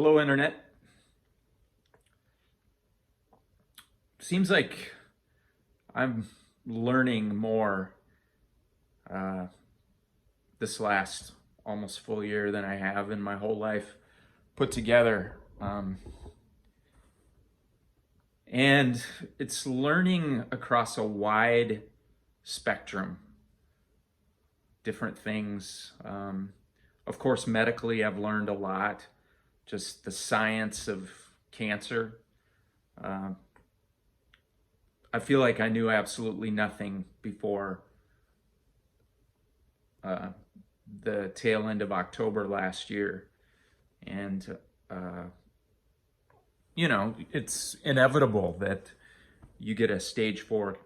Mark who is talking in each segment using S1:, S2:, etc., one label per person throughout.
S1: Hello, Internet. Seems like I'm learning more uh, this last almost full year than I have in my whole life put together. And it's learning across a wide spectrum, different things. Of course, medically, I've learned a lot, just the science of cancer. Uh, I feel like I knew absolutely nothing before uh, the tail end of October last year. And, it's inevitable that you get a stage 4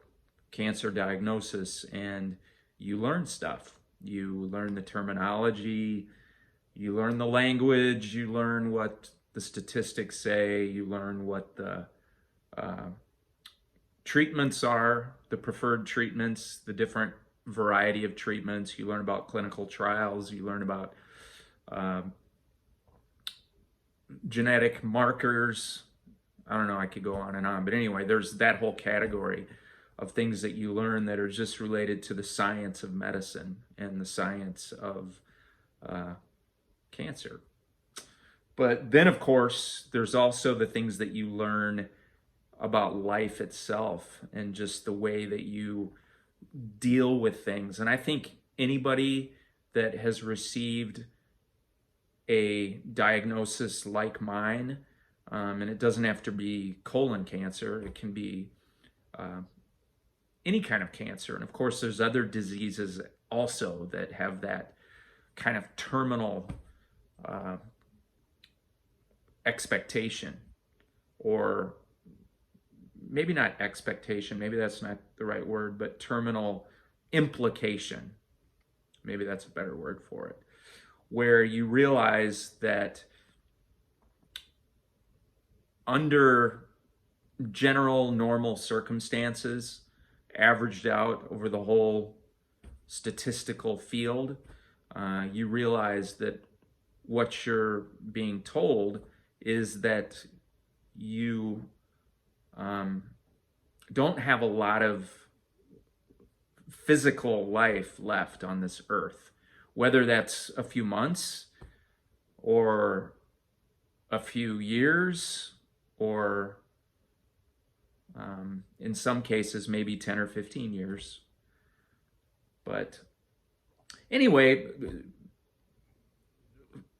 S1: cancer diagnosis and you learn stuff. You learn the terminology, you learn the language, you learn what the statistics say, you learn what the uh, treatments are, the preferred treatments, the different variety of treatments. You learn about clinical trials. You learn about genetic markers. I don't know, I could go on and on. But anyway, there's that whole category of things that you learn that are just related to the science of medicine and the science of cancer. But then, of course, there's also the things that you learn about life itself and just the way that you deal with things. And I think anybody that has received a diagnosis like mine, and it doesn't have to be colon cancer, it can be any kind of cancer. And of course, there's other diseases also that have that kind of terminal expectation, or maybe not expectation, maybe that's not the right word, but terminal implication. Maybe that's a better word for it, where you realize that under general normal circumstances, averaged out over the whole statistical field, you realize that what you're being told is that you don't have a lot of physical life left on this earth, whether that's a few months or a few years, or in some cases, maybe 10 or 15 years. But anyway,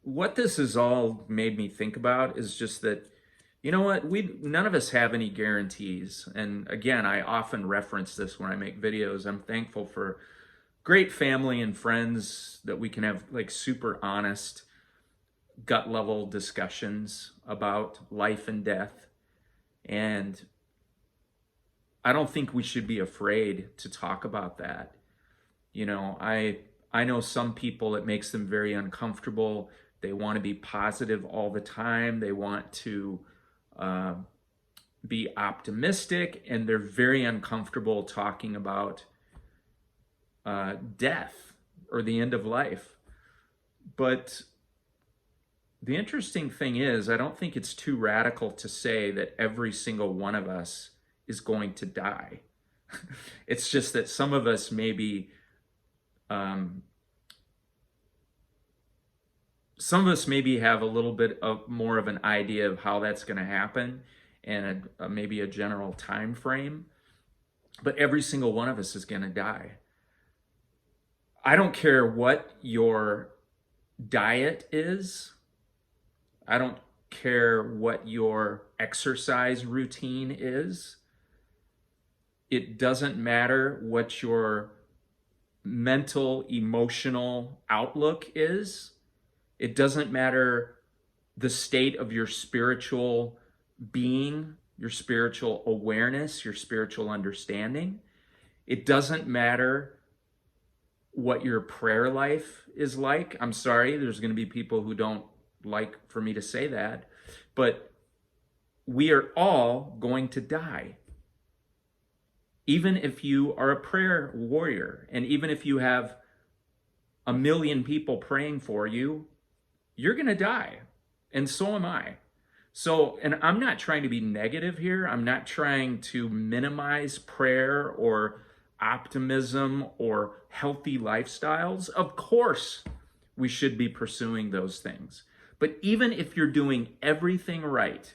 S1: what this has all made me think about is just that, you know what, none of us have any guarantees. And again, I often reference this when I make videos. I'm thankful for great family and friends that we can have like super honest, gut level discussions about life and death. And I don't think we should be afraid to talk about that. You know, I know some people, it makes them very uncomfortable. They want to be positive all the time. They want to be optimistic, and they're very uncomfortable talking about death or the end of life. But the interesting thing is, I don't think it's too radical to say that every single one of us is going to die. It's just that some of us maybe have a little bit of more of an idea of how that's going to happen, and maybe a general time frame. But every single one of us is going to die. I don't care what your diet is. I don't care what your exercise routine is. It doesn't matter what your mental, emotional outlook is. It doesn't matter the state of your spiritual being, your spiritual awareness, your spiritual understanding. It doesn't matter what your prayer life is like. I'm sorry, there's going to be people who don't like for me to say that, but we are all going to die. Even if you are a prayer warrior, and even if you have a million people praying for you, you're going to die. And so am I. So, and I'm not trying to be negative here. I'm not trying to minimize prayer or optimism or healthy lifestyles. Of course, we should be pursuing those things. But even if you're doing everything right,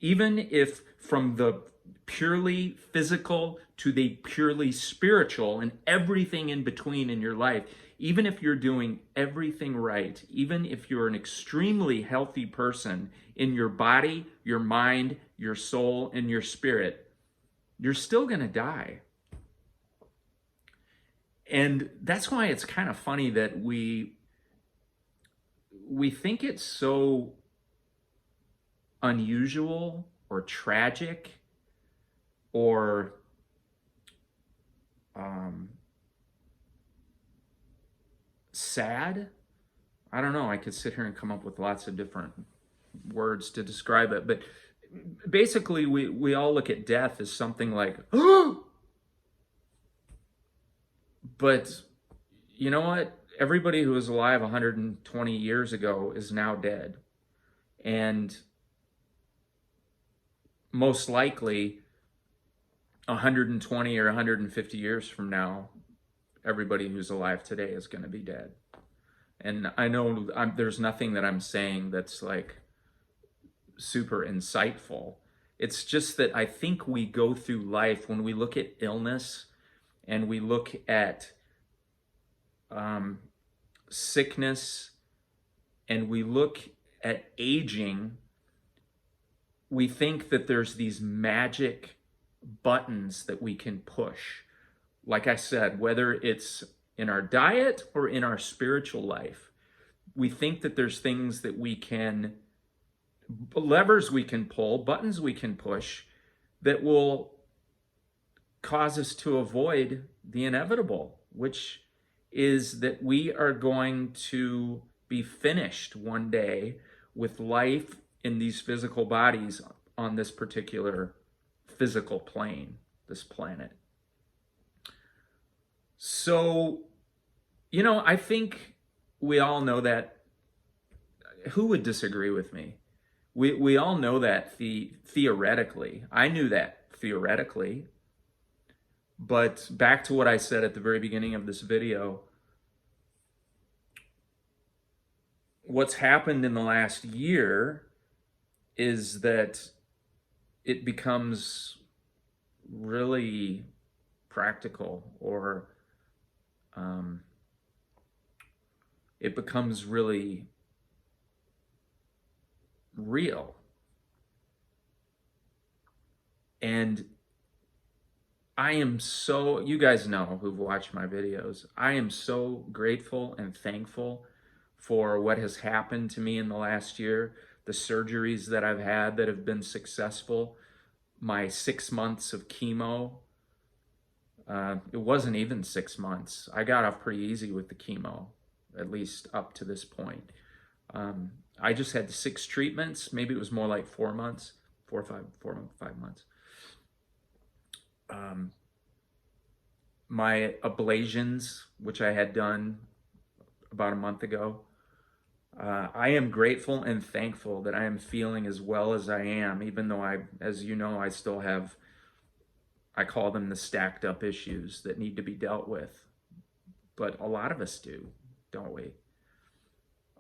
S1: even if from the purely physical to the purely spiritual and everything in between in your life, even if you're doing everything right, even if you're an extremely healthy person in your body, your mind, your soul, and your spirit, you're still going to die. And that's why it's kind of funny that we think it's so unusual or tragic or sad. I don't know. I could sit here and come up with lots of different words to describe it, but basically we all look at death as something like, oh, but you know what? Everybody who was alive 120 years ago is now dead. And most likely 120 or 150 years from now, everybody who's alive today is going to be dead. And I know there's nothing that I'm saying that's like super insightful. It's just that I think we go through life when we look at illness and we look at sickness and we look at aging, we think that there's these magic buttons that we can push. Like I said, whether it's in our diet or in our spiritual life, we think that there's things that we can, levers we can pull, buttons we can push that will cause us to avoid the inevitable, which is that we are going to be finished one day with life in these physical bodies on this particular physical plane, this planet. So, you know, I think we all know that. Who would disagree with me? We all know that theoretically. I knew that theoretically. But back to what I said at the very beginning of this video, what's happened in the last year is that it becomes really practical, or it becomes really real. And I am so, you guys know who've watched my videos, I am so grateful and thankful for what has happened to me in the last year, the surgeries that I've had that have been successful, my 6 months of chemo. It wasn't even 6 months. I got off pretty easy with the chemo, at least up to this point. I just had 6 treatments. Maybe it was more like 4 months, 5 months. My ablations, which I had done about a month ago, I am grateful and thankful that I am feeling as well as I am, even though as you know, I still have, I call them the stacked up issues that need to be dealt with. But a lot of us do, don't we?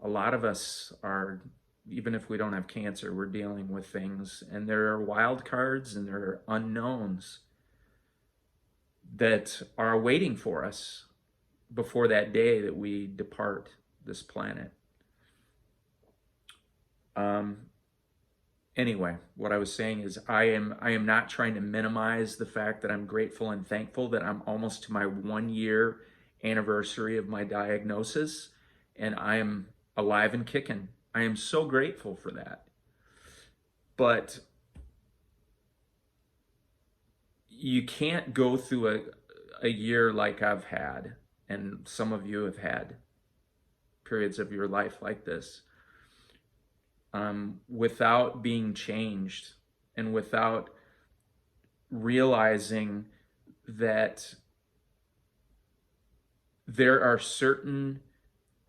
S1: A lot of us are, even if we don't have cancer, we're dealing with things, and there are wild cards and there are unknowns that are waiting for us before that day that we depart this planet. Anyway, what I was saying is I am not trying to minimize the fact that I'm grateful and thankful that I'm almost to my 1-year anniversary of my diagnosis, and I am alive and kicking. I am so grateful for that. But you can't go through a year like I've had, and some of you have had periods of your life like this, without being changed and without realizing that there are certain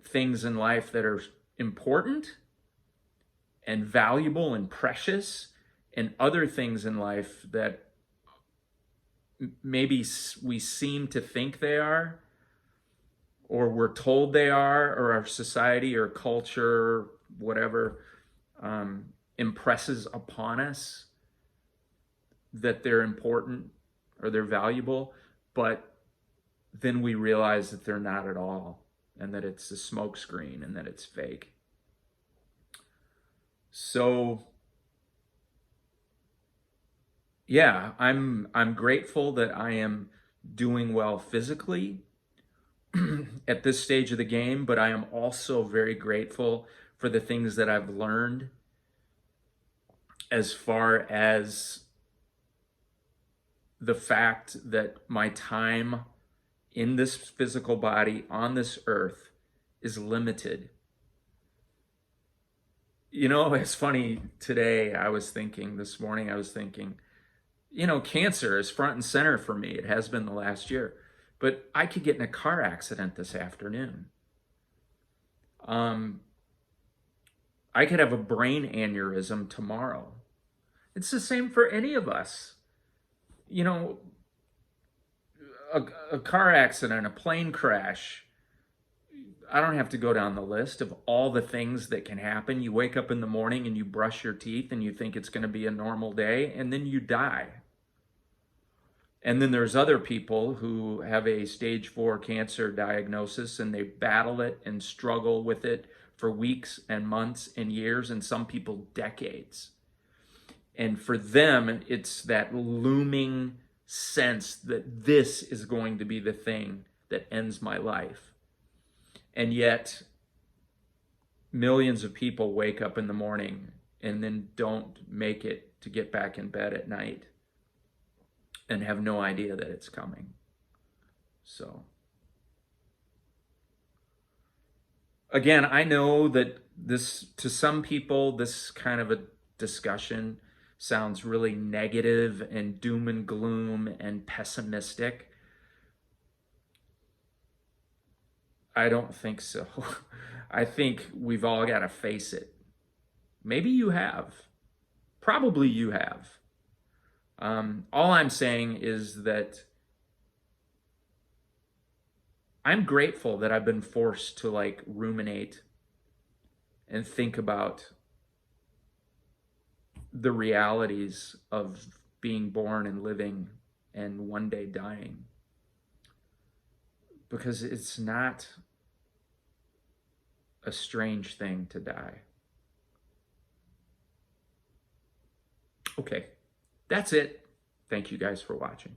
S1: things in life that are important and valuable and precious, and other things in life that maybe we seem to think they are, or we're told they are, or our society or culture, whatever, impresses upon us that they're important or they're valuable, but then we realize that they're not at all, and that it's a smokescreen and that it's fake. So yeah, I'm grateful that I am doing well physically at this stage of the game, but I am also very grateful for the things that I've learned as far as the fact that my time in this physical body on this earth is limited. You know, it's funny, this morning I was thinking, cancer is front and center for me. It has been the last year. But I could get in a car accident this afternoon. I could have a brain aneurysm tomorrow. It's the same for any of us. A car accident, a plane crash. I don't have to go down the list of all the things that can happen. You wake up in the morning and you brush your teeth and you think it's going to be a normal day, and then you die. And then there's other people who have a stage 4 cancer diagnosis, and they battle it and struggle with it for weeks and months and years, and some people decades. And for them, it's that looming sense that this is going to be the thing that ends my life. And yet, millions of people wake up in the morning and then don't make it to get back in bed at night and have no idea that it's coming. So, again, I know that to some people, this kind of a discussion sounds really negative and doom and gloom and pessimistic. I don't think so. I think we've all got to face it. Maybe you have. Probably you have. All I'm saying is that I'm grateful that I've been forced to ruminate and think about the realities of being born and living and one day dying. Because it's not a strange thing to die. Okay, that's it. Thank you guys for watching.